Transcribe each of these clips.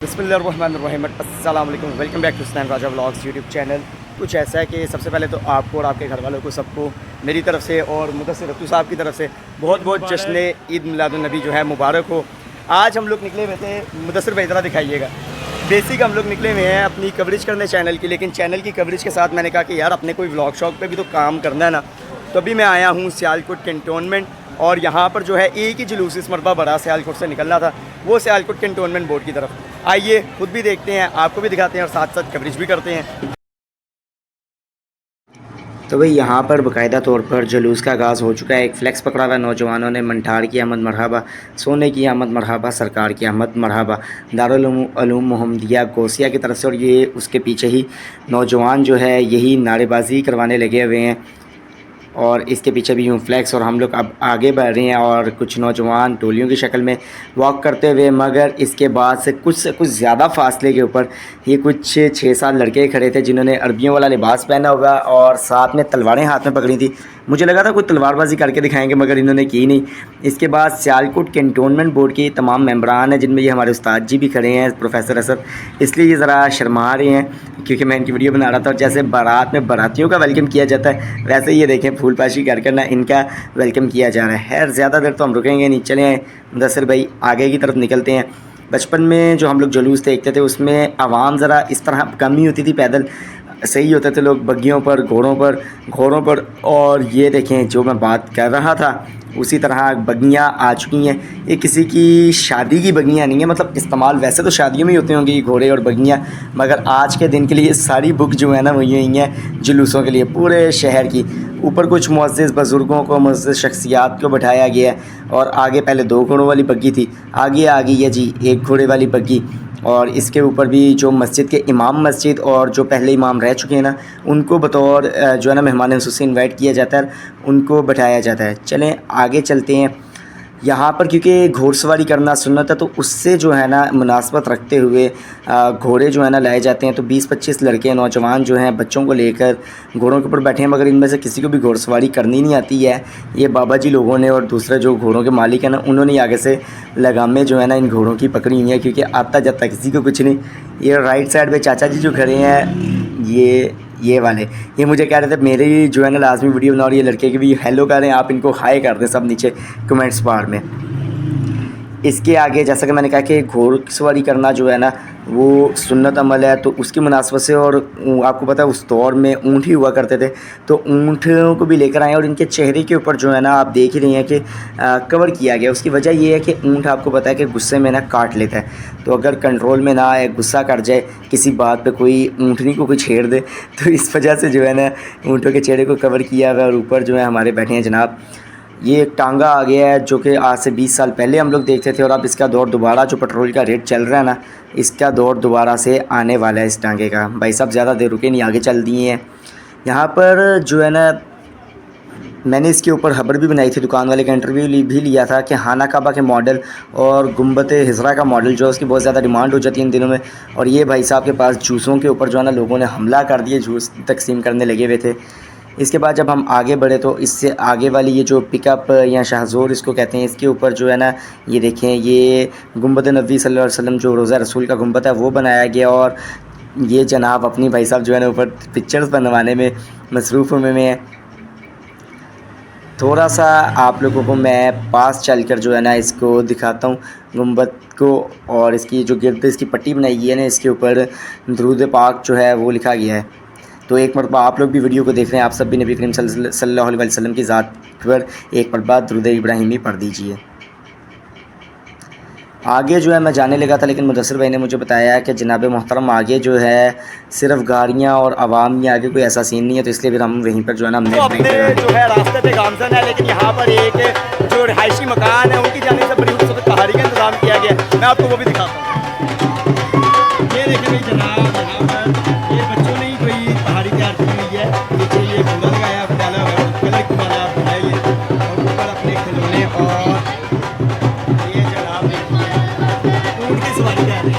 बिस्मिल्लाहिर्रहमानिर्रहीम, अस्सलाम वालेकुम। वेलकम बैक टू स्नैन राजा व्लॉग्स यूट्यूब चैनल। कुछ ऐसा है कि सबसे पहले तो आपको और आपके घर वालों को सबको मेरी तरफ से और मुदस्सिर रफ्तू साहब की तरफ से बहुत बहुत जश्न ईद मिलादुन्नबी जो है मुबारक हो। आज हम लोग निकले हुए थे, मुदस्सिर भाई ज़रा दिखाइएगा। बेसिक हम लोग निकले हुए हैं अपनी कवरेज करने चैनल की, लेकिन चैनल की कवरेज के साथ मैंने कहा कि यार अपने कोई व्लॉग शॉग पे भी तो काम करना है ना। तो अभी मैं आया हूँ सियालकोट कैंटोनमेंट, और यहाँ पर जो है एक ही जुलूस इस मरतबा बड़ा सियालकोट से निकलना था, वो सियालकोट कैंटोनमेंट बोर्ड की तरफ। आइए खुद भी देखते हैं, आपको भी दिखाते हैं और साथ साथ कवरेज भी करते हैं। तो भाई यहाँ पर बाकायदा तौर पर जुलूस का आगाज़ हो चुका है। एक फ्लेक्स पकड़ा हुआ नौजवानों ने, मंठार की अहमद मरहबा, सोने की अहमद मरहबा, सरकार की अहमद मरहबा, दारुल उलूम मोहम्मदिया गौसिया की तरफ से। और ये उसके पीछे ही नौजवान जो है यही नारेबाजी करवाने लगे हुए हैं, और इसके पीछे भी यूँ फ्लैक्स। और हम लोग अब आगे बढ़ रहे हैं और कुछ नौजवान टोलियों की शक्ल में वॉक करते हुए, मगर इसके बाद से कुछ ज़्यादा फासले के ऊपर ये कुछ 6-7 लड़के खड़े थे जिन्होंने अरबियों वाला लिबास पहना हुआ और साथ में तलवारें हाथ में पकड़ी थी। मुझे लगा था कोई तलवारबाजी करके दिखाएंगे, मगर इन्होंने की नहीं। इसके बाद सियालकोट कैंटोनमेंट बोर्ड के तमाम मेंबरान हैं, जिनमें ये हमारे उस्ताद जी भी खड़े हैं, प्रोफेसर असद। इसलिए ये ज़रा शर्मा रहे हैं क्योंकि मैं इनकी वीडियो बना रहा था। और जैसे बारात में बारातियों का वेलकम किया जाता है, वैसे ये देखें फूलपाशी कर करना इनका वेलकम किया जा रहा है। खैर ज़्यादा देर तो हम रुकेंगे नहीं, चलें मुदस्सिर भाई आगे की तरफ निकलते हैं। बचपन में जो हम लोग जुलूस देखते थे उसमें आवाम ज़रा इस तरह कम ही होती थी, पैदल सही होते थे लोग, बग्गियों पर, घोड़ों पर। और ये देखें जो मैं बात कर रहा था उसी तरह बग्गियाँ आ चुकी हैं। ये किसी की शादी की बग्गियाँ नहीं है, मतलब इस्तेमाल वैसे तो शादियों में ही होती होंगी घोड़े और बग्गियाँ, मगर आज के दिन के लिए सारी बुक जो है ना वो हुई हैं जुलूसों के लिए पूरे शहर की। ऊपर कुछ मुअज़्ज़िज़ बुज़ुर्गों को, मुअज़्ज़िज़ शख्सियात को बैठाया गया है, और आगे पहले 2 घोड़ों वाली बग्गी थी, आगे आ गई है जी 1 घोड़े वाली बग्गी। और इसके ऊपर भी जो मस्जिद के इमाम मस्जिद और जो पहले इमाम रह चुके हैं ना, उनको बतौर जो है ना मेहमान खुसूसी इन्वाइट किया जाता है, उनको बैठाया जाता है। चलें आगे चलते हैं। यहाँ पर क्योंकि घोड़सवारी करना सुन्नत है, तो उससे जो है ना मुनासबत रखते हुए घोड़े जो है ना लाए जाते हैं। तो 20-25 लड़के नौजवान जो हैं बच्चों को लेकर घोड़ों के ऊपर बैठे हैं, मगर इनमें से किसी को भी घोड़सवारी करनी नहीं आती है। ये बाबा जी लोगों ने और दूसरे जो घोड़ों के मालिक हैं ना, उन्होंने आगे से लगामें जो है ना इन घोड़ों की पकड़ी हुई हैं, क्योंकि आता जाता किसी को कुछ नहीं। ये राइट साइड पर चाचा जी जो खड़े हैं, ये वाले, ये मुझे कह रहे थे मेरी जो है ना लाजमी वीडियो बना, और ये लड़के की भी हेलो कर रहे हैं, आप इनको हाई कर दें सब नीचे कमेंट्स बार में। इसके आगे जैसा कि मैंने कहा कि घोड़सवारी करना जो है ना वो सुन्नत अमल है, तो उसकी मुनासबत से। और आपको पता है उस दौर में ऊँट ही हुआ करते थे, तो ऊँटों को भी लेकर आए, और इनके चेहरे के ऊपर जो है ना आप देख ही रहे हैं कि कवर किया गया। उसकी वजह ये है कि ऊँट आपको पता है कि गुस्से में ना काट लेता है, तो अगर कंट्रोल में ना आए, गुस्सा कर जाए किसी बात पे, कोई ऊँटनी को कोई छेड़ दे, तो इस वजह से जो है ना ऊँटों के चेहरे को कवर किया हुआ। और ऊपर जो है हमारे बैठे हैं जनाब, ये एक टांगा आ गया है जो कि आज से 20 साल पहले हम लोग देखते थे, और अब इसका दौर दोबारा, जो पेट्रोल का रेट चल रहा है ना, इसका दौर दोबारा से आने वाला है इस टांगे का। भाई साहब ज़्यादा देर रुके नहीं, आगे चल दिए हैं। यहाँ पर जो है ना मैंने इसके ऊपर खबर भी बनाई थी, दुकान वाले का इंटरव्यू भी लिया था कि खाना काबा के मॉडल और गुम्बत हिजरा का मॉडल जो है उसकी बहुत ज़्यादा डिमांड हो जाती है इन दिनों में। और ये भाई साहब के पास जूसों के ऊपर जो है ना लोगों ने हमला कर दिए, जूस तकसीम करने लगे हुए थे। इसके बाद जब हम आगे बढ़े तो इससे आगे वाली ये जो पिकअप या शाहज़ोर इसको कहते हैं, इसके ऊपर जो है ना ये देखें, ये गुम्बद नबी सल्लल्लाहु अलैहि वसल्लम जो रोज़ा रसूल का गुम्बद है वो बनाया गया। और ये जनाब अपनी भाई साहब जो है ना ऊपर पिक्चर्स बनवाने में मसरूफ़ में है। थोड़ा सा आप लोगों को मैं पास चलकर जो है ना इसको दिखाता हूँ गुम्बद को, और इसकी जो गिर्द इसकी पट्टी बनाई गई है ना, इसके ऊपर दरूद पाक जो है वो लिखा गया है। तो एक मरतबा आप लोग भी वीडियो को देख रहे हैं, आप सब भी नबी करीम सल्लल्लाहु अलैहि वसल्लम की ज़ात पर एक मरतबा दरूद इब्राहिमी पढ़ दीजिए। आगे जो है मैं जाने लगा था, लेकिन मुदस्सिर भाई ने मुझे बताया कि जनाब मोहतरम आगे जो है सिर्फ गाड़ियाँ और आवाम, या आगे कोई ऐसा सीन नहीं है, तो इसलिए फिर हम वहीं पर जो है ना हमने जो है रास्ते पे गामजन है, लेकिन यहाँ पर एक जो रिहायशी मकान है उनकी जाने से बड़ी खूबसूरत पहाड़ी का इंतजाम किया गया। मैं आपको वो भी दिखाता हूँ। ये देखें भाई जनाब, यहाँ पर ये बच्चों ने ही कोई पहाड़ी तैयार की हुई है, नीचे ये घोड़ा लगाया डाला हुआ है, कलर की वाला बनाई है, और ऊपर अपने खिलौने, और ये जनाब ऊँट की सवारी कर रही है।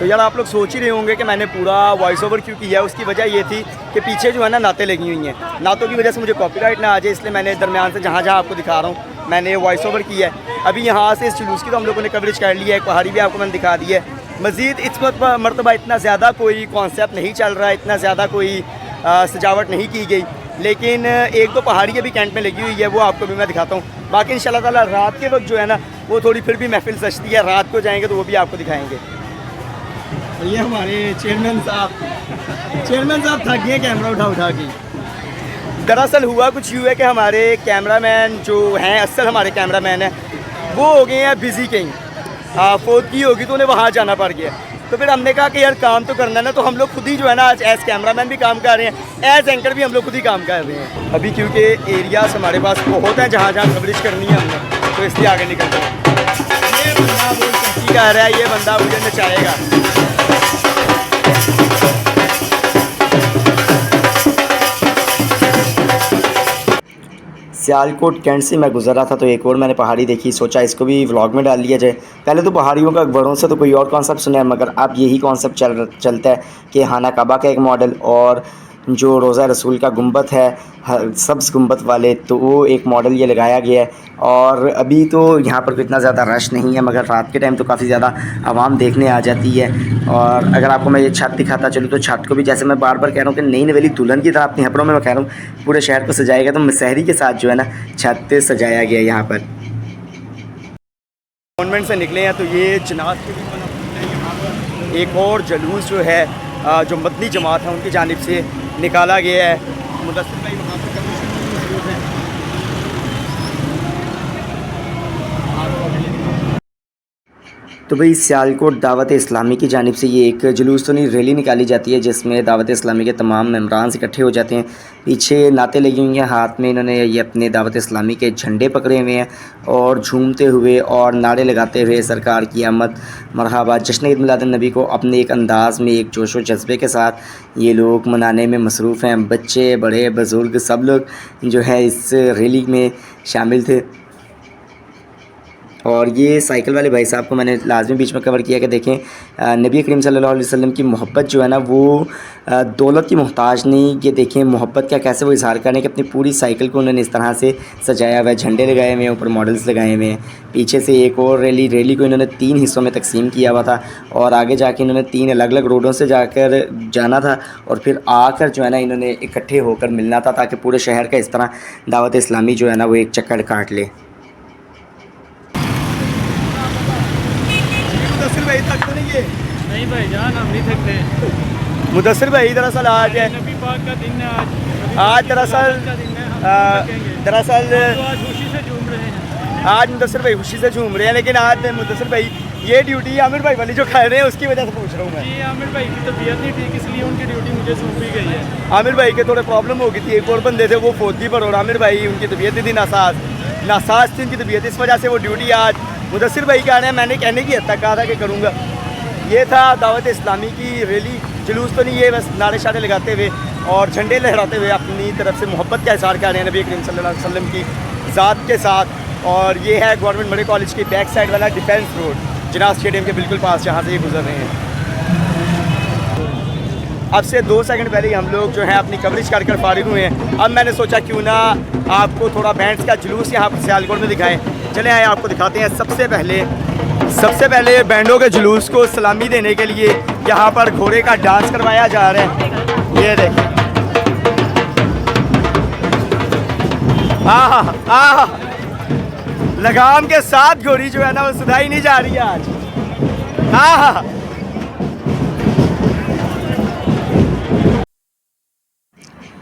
तो यार आप लोग सोच ही रहे होंगे कि मैंने पूरा वॉइस ओवर क्यों किया है। उसकी वजह ये थी कि पीछे जो है ना नातें लगी हुई हैं, नातों की वजह से मुझे कॉपीराइट ना आ जाए, इसलिए मैंने दरमियान से जहाँ जहाँ आपको दिखा रहा हूँ मैंने वॉइस ओवर किया है। अभी यहाँ से इस जुलूस की तो हम लोगों ने कवरेज कर लिया है, पहाड़ी भी आपको मैंने दिखा दी है। मज़ीद इस वक्त मरतबा इतना ज़्यादा कोई कॉन्सेप्ट नहीं चल रहा है, इतना ज़्यादा कोई सजावट नहीं की गई, लेकिन एक दो पहाड़ी अभी कैंट में लगी हुई है, वो आपको भी मैं दिखाता हूँ। बाकी इंशाल्लाह ताला रात के वक्त जो है ना वो थोड़ी फिर भी महफिल सजती है, रात को जाएंगे तो वो भी आपको दिखाएंगे। ये हमारे चेयरमैन साहब थक गए कैमरा उठा उठा के। दरअसल हुआ कुछ यूँ है कि हमारे कैमरामैन जो हैं, असल हमारे कैमरामैन हैं, वो हो गए हैं बिज़ी कहीं, फौत की होगी तो उन्हें वहाँ जाना पड़ गया। तो फिर हमने कहा कि यार काम तो करना है ना, तो हम लोग खुद ही जो है ना आज एज कैमरामैन भी काम कर रहे हैं, एज एंकर भी हम लोग खुद ही काम कर रहे हैं अभी, क्योंकि एरियाज हमारे पास बहुत हैं जहाँ जहाँ कवरेज करनी है हमने, तो इसलिए आगे निकल रहे हैं। ये बंदा वो सच्ची कह रहा है, ये बंदा मुझे नचाएगा। सियालकोट कैंट से मैं गुजर रहा था तो एक और मैंने पहाड़ी देखी, सोचा इसको भी व्लॉग में डाल लिया जाए। पहले तो पहाड़ियों का अकबरों से तो कोई और कॉन्सेप्ट सुना है, मगर अब यही कॉन्सेप्ट चलता है कि खाना काबा का एक मॉडल और जो रोज़ा रसूल का गुंबद है सब्ज़ गुंबद वाले, तो वो एक मॉडल ये लगाया गया है। और अभी तो यहाँ पर इतना ज़्यादा रश नहीं है, मगर रात के टाइम तो काफ़ी ज़्यादा आवाम देखने आ जाती है। और अगर आपको मैं ये छत दिखाता चलूँ तो छत को भी, जैसे मैं बार बार कह रहा हूँ कि नई नवेली दुल्हन की तरह अपने हपड़ों में मैं कह रहा हूँ पूरे शहर को सजाएगा, तो मसहरी के साथ जो है ना छत सजाया गया यहाँ पर। कॉन्वेंट से निकले हैं तो ये जनाब के भी यहाँ पर एक और जलूस जो है जो मदनी जमात है उनकी जानिब से निकाला गया है। मुदस्सिर भाई वहाँ पर मौजूद हैं। तो भाई सियालकोट दावत इस्लामी की जानिब से ये एक जुलूस तो नहीं रैली निकाली जाती है, जिसमें दावत इस्लामी के तमाम मेम्बरान इकट्ठे हो जाते हैं। पीछे नाते लगी हुई हैं, हाथ में इन्होंने ये अपने दावत इस्लामी के झंडे पकड़े हुए हैं और झूमते हुए और नारे लगाते हुए सरकार की आमद मरहबा जश्न ईद मिलादुन नबी को अपने एक अंदाज़ में, एक जोश व जज्बे के साथ ये लोग मनाने में मसरूफ़ हैं। बच्चे बड़े बुज़ुर्ग सब लोग जो है इस रैली में शामिल थे। और ये साइकिल वाले भाई साहब को मैंने लाजमी बीच में कवर किया कि देखें नबी करीम सल्लल्लाहु अलैहि वसल्लम की मोहब्बत जो है ना वो दौलत की मोहताज नहीं। ये देखें मोहब्बत का कैसे वो इजहार करें कि अपनी पूरी साइकिल को उन्होंने इस तरह से सजाया हुआ है, झंडे लगाए हुए हैं, ऊपर मॉडल्स लगाए हुए हैं। पीछे से एक और रैली को इन्होंने 3 हिस्सों में तकसीम किया हुआ था और आगे जाके इन्होंने 3 अलग अलग रोडों से जाकर जाना था और फिर आकर जो है ना इन्होंने इकट्ठे होकर मिलना था, ताकि पूरे शहर का इस तरह दावत इस्लामी जो है ना वो एक चक्कर काट ले। मुदस्सिर भाई थक तो नहीं है? नहीं भाई जान, हम नहीं थकते। मुदस्सिर भाई दरअसल आज है नबी पाक का दिन है आज दरअसल आज खुशी से झूम रहे हैं। आज मुदस्सिर भाई खुशी से झूम रहे हैं, लेकिन आज मुदस्सिर भाई ये ड्यूटी आमिर भाई वाली जो खा रहे हैं उसकी वजह से पूछ रहा हूँ मैं। जी आमिर भाई की तबीयत नहीं ठीक, इसलिए उनकी ड्यूटी मुझे सौंपी गई है। आमिर भाई के थोड़े प्रॉब्लम हो गई थी, एक और बंदे थे वो फौत पर, और आमिर भाई उनकी तबीयत थी नासाज थी उनकी तबीयत, इस वजह से वो ड्यूटी आज मुदस्सिर भाई का है। मैंने कहने की हद तक कहा था कि करूँगा। ये था दावत इस्लामी की रैली, जुलूस तो नहीं, ये बस नारे शारे लगाते हुए और झंडे लहराते हुए अपनी तरफ से मोहब्बत का इज़हार कर रहे हैं नबी करीम सल्लल्लाहु अलैहि वसल्लम की ज़ात के साथ। और ये है गवर्नमेंट मेडिकल कॉलेज की बैक साइड वाला डिफेंस रोड, जिनाब स्टेडियम के बिल्कुल पास, जहाँ से ये गुजर रहे हैं। अब से 2 सेकंड पहले ही हम लोग जो है अपनी कवरेज कर फारिग हुए हैं। अब मैंने सोचा क्यों ना आपको थोड़ा बैंड्स का जुलूस यहाँ पर सियालकोट में दिखाएं। चले आए आपको दिखाते हैं। सबसे पहले बैंडों के जुलूस को सलामी देने के लिए यहाँ पर घोड़े का डांस करवाया जा रहा है। ये देखें, लगाम के साथ घोड़ी जो है ना वो सुधाई नहीं जा रही है आज।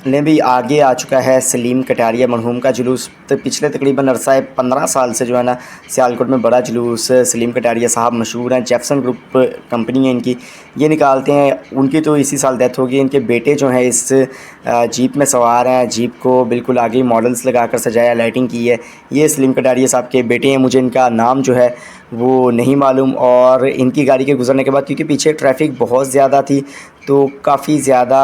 ने भी आगे आ चुका है सलीम कटारिया मरहूम का जुलूस। तो पिछले तकरीबन अरसा 15 साल से जो है ना सियालकोट में बड़ा जुलूस सलीम कटारिया साहब मशहूर हैं, जेफसन ग्रुप कंपनी है इनकी, ये निकालते हैं। उनकी तो इसी साल डेथ होगी। इनके बेटे जो हैं इस जीप में सवार हैं, जीप को बिल्कुल आगे मॉडल्स लगाकर सजाया, लाइटिंग की है। ये सलीम कटारिया साहब के बेटे हैं। मुझे इनका नाम जो है वो नहीं मालूम। और इनकी गाड़ी के गुजरने के बाद, क्योंकि पीछे ट्रैफिक बहुत ज़्यादा थी, तो काफ़ी ज़्यादा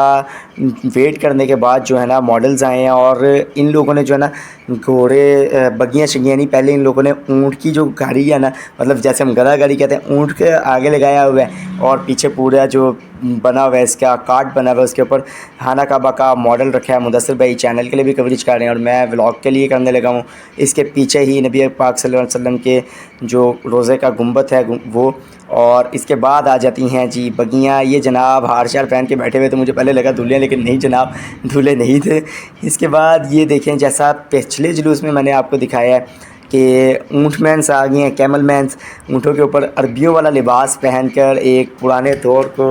वेट करने के बाद जो है ना मॉडल्स आए हैं और इन लोगों ने जो है ना घोड़े बगियाँ शगियाँ नहीं, पहले इन लोगों ने ऊँट की जो गाड़ी है ना, मतलब जैसे हम गधा गाड़ी कहते हैं, ऊँट के आगे लगाया हुआ है और पीछे पूरा जो बना हुआ है इसका कार्ट बना हुआ है, उसके ऊपर खाना काबा का मॉडल रखा है। मुदस्सिर भाई चैनल के लिए भी कवरेज कर रहे हैं और मैं व्लॉग के लिए करने लगा हूँ। इसके पीछे ही नबी पाक सल्लल्लाहु अलैहि वसल्लम के जो रोज़े का गुंबद है वो, और इसके बाद आ जाती हैं जी बगियाँ। ये जनाब हार शार पहन के बैठे हुए, तो मुझे पहले लगा दूल्हे, लेकिन नहीं जनाब, दूल्हे नहीं थे। इसके बाद ये देखें, जैसा पिछले जुलूस में मैंने आपको दिखाया है कि ऊँट मैंस आ गए हैं, कैमल मैंस, ऊँटों के ऊपर अरबियों वाला लिबास पहनकर एक पुराने दौर को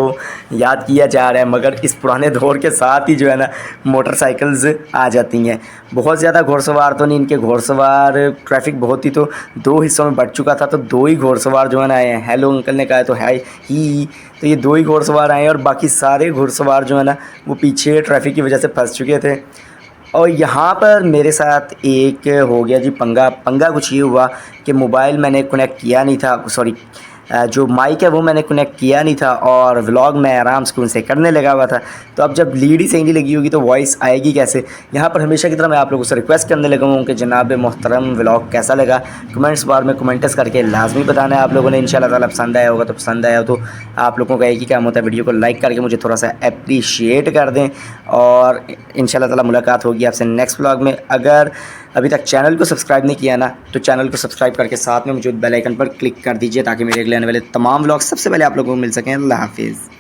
याद किया जा रहा है, मगर इस पुराने दौर के साथ ही जो है ना मोटरसाइकिल्स आ जाती हैं। बहुत ज़्यादा घोड़सवार तो नहीं, इनके घोड़सवार ट्रैफिक बहुत ही तो 2 हिस्सों में बढ़ चुका था, तो 2 ही घोड़सवार जो है ना आए हैं। हेलो अंकल ने कहा तो है ही, तो ये 2 ही घोड़सवार आए हैं और बाकी सारे घोड़सवार जो है ना वो पीछे ट्रैफिक की वजह से फंस चुके थे। और यहाँ पर मेरे साथ एक हो गया जी पंगा कुछ ये हुआ कि मोबाइल मैंने कनेक्ट किया नहीं था, सॉरी जो माइक है वो मैंने कनेक्ट किया नहीं था और व्लॉग मैं आराम से उनसे करने लगा हुआ था। तो अब जब लीड ही सही नहीं लगी होगी तो वॉइस आएगी कैसे। यहाँ पर हमेशा की तरह मैं आप लोगों से रिक्वेस्ट करने लगा हूँ कि जनाब मोहतरम व्लॉग कैसा लगा कमेंट्स बार में कमेंट्स करके लाजमी बताना है आप लोगों ने। इंशाल्लाह ताला पसंद आया होगा तो पसंद आया तो आप लोगों का एक ही काम होता है, वीडियो को लाइक करके मुझे थोड़ा सा अप्रीशिएट कर दें और इंशाल्लाह ताला मुलाकात होगी आपसे नेक्स्ट व्लॉग में। अगर अभी तक चैनल को सब्सक्राइब नहीं किया ना तो चैनल को सब्सक्राइब करके साथ में मौजूद बेल आइकन पर क्लिक कर दीजिए ताकि मेरे अगले आने वाले तमाम व्लॉग सबसे पहले आप लोगों को मिल सकें। अल्लाह हाफिज़।